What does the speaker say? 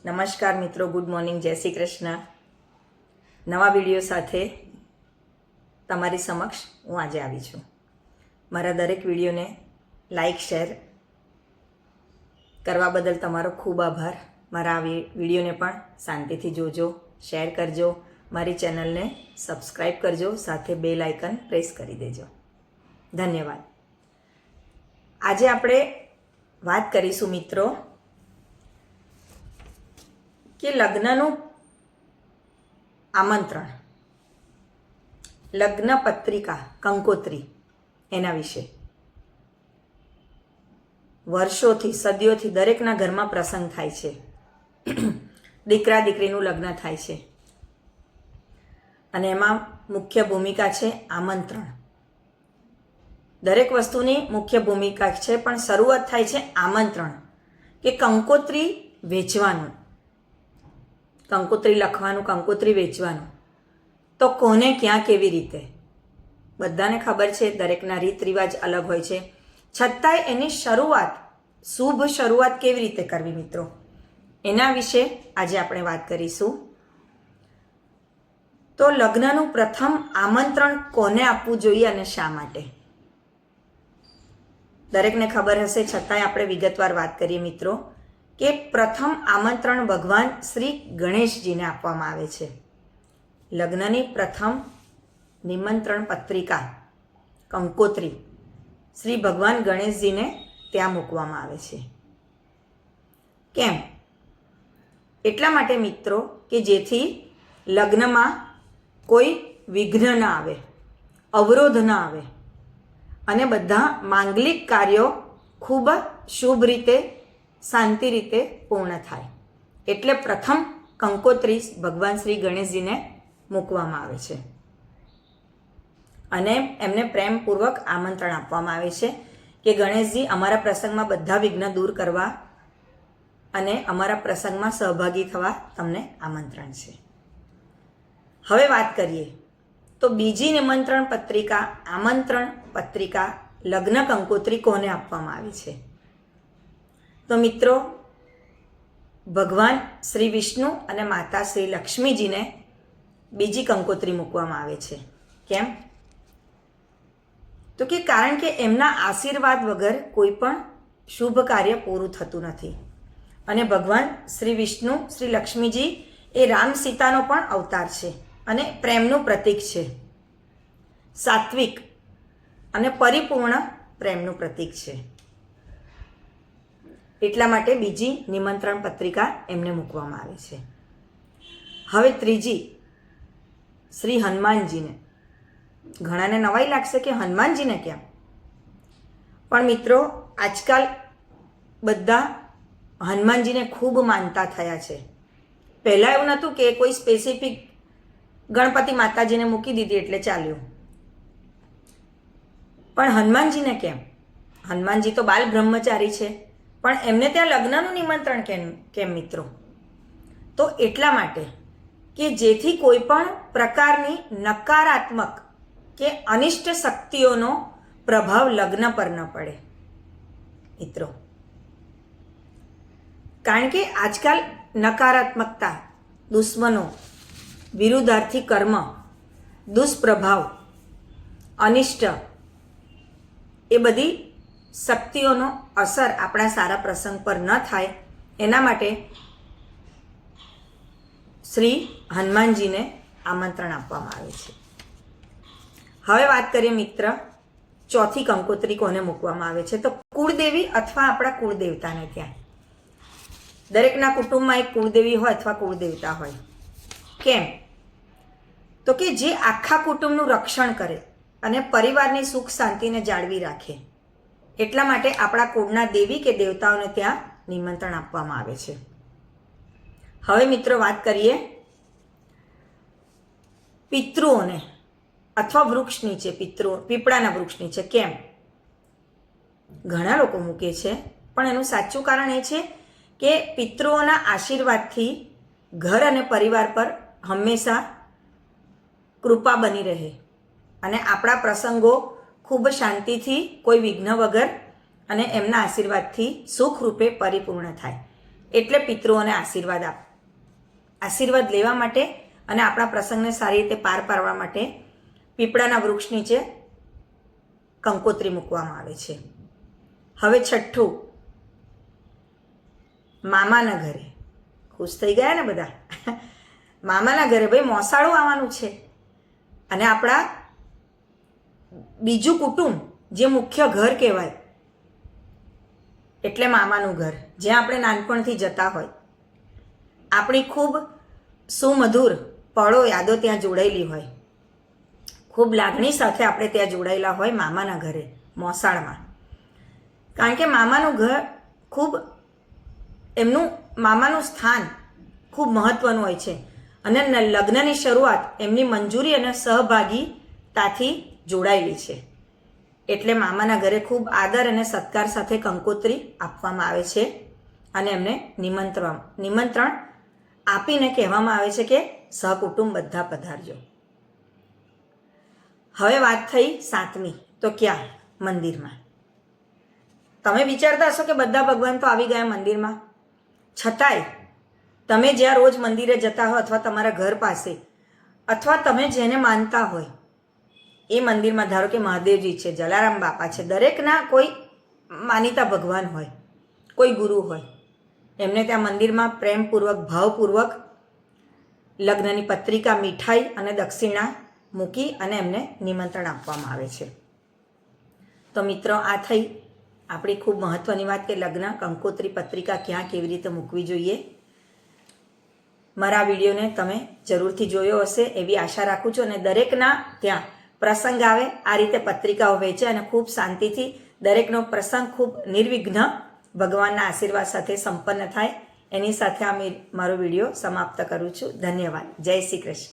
નમસ્કાર મિત્રો, good morning, જય શ્રી કૃષ્ણ. નવા વિડીયો સાથે તમારી સમક્ષ હું આજે આવી છું. મારા દરેક વિડીયોને લાઈક શેર કરવા બદલ તમારો ખૂબ આભાર. મારા આ વિડીયોને પણ શાંતિથી જોજો, શેર કરજો, મારી ચેનલને સબસ્ક્રાઈબ કરજો, સાથે બેલ આઇકન પ્રેસ કરી દેજો. ધન્યવાદ. આજે આપણે વાત કરીશું મિત્રો કે લગ્નનું આમંત્રણ, લગ્ન પત્રિકા, કંકોત્રી, એના વિશે. વર્ષોથી, સદીઓથી દરેકના ઘરમાં પ્રસંગ થાય છે. દીકરા દીકરીનું લગ્ન થાય છે અને એમાં મુખ્ય ભૂમિકા છે આમંત્રણ. દરેક વસ્તુની મુખ્ય ભૂમિકા છે, પણ શરૂઆત થાય છે આમંત્રણ, કે કંકોત્રી વેચવાનું, કંકોત્રી લખવાનું, કંકોત્રી વેચવાનું. તો કોને, ક્યાં, કેવી રીતે? બધાને ખબર છે, દરેકના રીત રિવાજ અલગ હોય છે, છતાંય એની શરૂઆત, શુભ શરૂઆત કેવી રીતે કરવી મિત્રો, એના વિશે આજે આપણે વાત કરીશું. તો લગ્નનું પ્રથમ આમંત્રણ કોને આપવું જોઈએ અને શા માટે? દરેકને ખબર હશે, છતાંય આપણે વિગતવાર વાત કરીએ મિત્રો, કે પ્રથમ આમંત્રણ ભગવાન શ્રી ગણેશજીને આપવામાં આવે છે. લગ્નની પ્રથમ નિમંત્રણ પત્રિકા, કંકોત્રી, શ્રી ભગવાન ગણેશજીને ત્યાં મૂકવામાં આવે છે. કેમ? એટલા માટે મિત્રો કે જેથી લગ્નમાં કોઈ વિઘ્ન ન આવે, અવરોધ ન આવે અને બધા માંગલિક કાર્યો ખૂબ શુભ રીતે, શાંતિ રીતે પૂર્ણ થાય. એટલે પ્રથમ કંકોત્રી ભગવાન શ્રી ગણેશજીને મૂકવામાં આવે છે અને એમને પ્રેમપૂર્વક આમંત્રણ આપવામાં આવે છે કે ગણેશજી, અમારા પ્રસંગમાં બધા વિઘ્ન દૂર કરવા અને અમારા પ્રસંગમાં સહભાગી થવા તમને આમંત્રણ છે. હવે વાત કરીએ તો બીજી નિમંત્રણ પત્રિકા, આમંત્રણ પત્રિકા, લગ્ન કંકોત્રી કોને આપવામાં આવી છે? તો મિત્રો, ભગવાન શ્રી વિષ્ણુ અને માતા શ્રી લક્ષ્મીજીને બીજી કંકોત્રી મૂકવામાં આવે છે. કેમ? તો કે કારણ કે એમના આશીર્વાદ વગર કોઈ પણ શુભ કાર્ય પૂરું થતું નથી. અને ભગવાન શ્રી વિષ્ણુ, શ્રી લક્ષ્મીજી એ રામ સીતાનો પણ અવતાર છે અને પ્રેમનું પ્રતીક છે. સાત્વિક અને પરિપૂર્ણ પ્રેમનું પ્રતીક છે. એટલા માટે બીજી નિમંત્રણ પત્રિકા એમને મૂકવામાં આવે છે. હવે ત્રીજી, શ્રી હનુમાનજીને. ઘણાને નવાઈ લાગશે કે હનુમાનજીને કેમ? પણ મિત્રો, આજકાલ બધા હનુમાનજીને ખૂબ માનતા થયા છે. પહેલાં એવું નહોતું કે કોઈ સ્પેસિફિક ગણપતિ માતાજીને મૂકી દીધી એટલે ચાલ્યું. પણ હનુમાનજીને કેમ? હનુમાનજી તો બાલ બ્રહ્મચારી છે, પણ એમને ત્યાં લગ્નનું નિમંત્રણ કેમ મિત્રો? તો એટલા માટે કે જેથી કોઈ પણ પ્રકારની નકારાત્મક કે અનિષ્ટ શક્તિઓનો પ્રભાવ લગ્ન પર ન પડે મિત્રો. કારણ કે આજકાલ નકારાત્મકતા, દુશ્મનો, વિરુદ્ધાર્થી કર્મ, દુષ્પ્રભાવ, અનિષ્ટ, એ બધી શક્તિઓનો અસર આપણા સારા પ્રસંગ પર ન થાય, એના માટે શ્રી હનુમાનજીને આમંત્રણ આપવામાં આવે છે. હવે વાત કરીએ મિત્ર, ચોથી કંકોત્રી કોને મૂકવામાં આવે છે? તો કુળદેવી અથવા આપણા કુળદેવતાને ત્યાં. દરેકના કુટુંબમાં એક કુળદેવી હોય અથવા કુળદેવતા હોય. કેમ? તો કે જે આખા કુટુંબનું રક્ષણ કરે અને પરિવારની સુખ શાંતિને જાળવી રાખે. એટલા માટે આપણા કુળના દેવી કે દેવતાઓને ત્યાં નિમંત્રણ આપવામાં આવે છે. હવે મિત્રો વાત કરીએ પિતૃઓને અથવા વૃક્ષ નીચે, પીપળાના વૃક્ષ નીચે. કેમ? ઘણા લોકો મૂકે છે, પણ એનું સાચું કારણ એ છે કે પિતૃઓના આશીર્વાદથી ઘર અને પરિવાર પર હંમેશા કૃપા બની રહે અને આપણા પ્રસંગો ખૂબ શાંતિથી, કોઈ વિઘ્ન વગર અને એમના આશીર્વાદથી સુખરૂપે પરિપૂર્ણ થાય. એટલે પિતૃઓને આશીર્વાદ લેવા માટે અને આપણા પ્રસંગને સારી રીતે પાર પાડવા માટે પીપળાના વૃક્ષ નીચે કંકોત્રી મૂકવામાં આવે છે. હવે છઠ્ઠું, મામાના ઘરે. ખુશ થઈ ગયા ને બધા? મામાના ઘરે ભાઈ મોસાળું આવવાનું છે અને આપણા બીજું કુટુંબ જે મુખ્ય ઘર કહેવાય એટલે મામાનું ઘર, જ્યાં આપણે નાનપણથી જતા હોય, આપણી ખૂબ સુમધુર પળો યાદો ત્યાં જોડાયેલી હોય, ખૂબ લાગણી સાથે આપણે ત્યાં જોડાયેલા હોય મામાના ઘરે મોસાળમાં. કારણ કે મામાનું ઘર ખૂબ મામાનું સ્થાન ખૂબ મહત્વનું હોય છે અને લગ્નની શરૂઆત એમની મંજૂરી અને સહભાગીતાથી જોડાયેલી છે. એટલે મામાના ઘરે ખૂબ આદર અને સત્કાર સાથે કંકોત્રી આપવામાં આવે છે અને એમને નિમંત્રણ આપીને કહેવામાં આવે છે કે સહકુટુંબ બધા પધારજો. હવે વાત થઈ 7મી, તો ક્યાં? મંદિરમાં. તમે વિચારતા હશો કે બધા ભગવાન તો આવી ગયા મંદિરમાં, છતાંય તમે જ્યાં રોજ મંદિરે જતા હો અથવા તમારા ઘર પાસે અથવા તમે જેને માનતા હોય એ મંદિરમાં, ધારો કે મહાદેવજી છે, જલારામ બાપા છે, દરેકના કોઈ માનીતા ભગવાન હોય, કોઈ ગુરુ હોય, એમને ત્યાં મંદિરમાં પ્રેમપૂર્વક ભાવપૂર્વક લગ્નની પત્રિકા, મીઠાઈ અને દક્ષિણા મૂકી અને એમને નિમંત્રણ આપવામાં આવે છે. તો મિત્રો, આ થઈ આપણી ખૂબ મહત્વની વાત કે લગ્ન કંકોત્રી પત્રિકા ક્યાં કેવી રીતે મૂકવી જોઈએ. મારા વિડીયોને તમે જરૂરથી જોયો હશે એવી આશા રાખું છું અને દરેકના ત્યાં પ્રસંગ આવે આ રીતે પત્રિકાઓ વહેંચે અને ખૂબ શાંતિથી દરેકનો પ્રસંગ ખૂબ નિર્વિઘ્ન ભગવાનના આશીર્વાદ સાથે સંપન્ન થાય, એની સાથે આ મારો વિડીયો સમાપ્ત કરું છું. ધન્યવાદ. જય શ્રી કૃષ્ણ.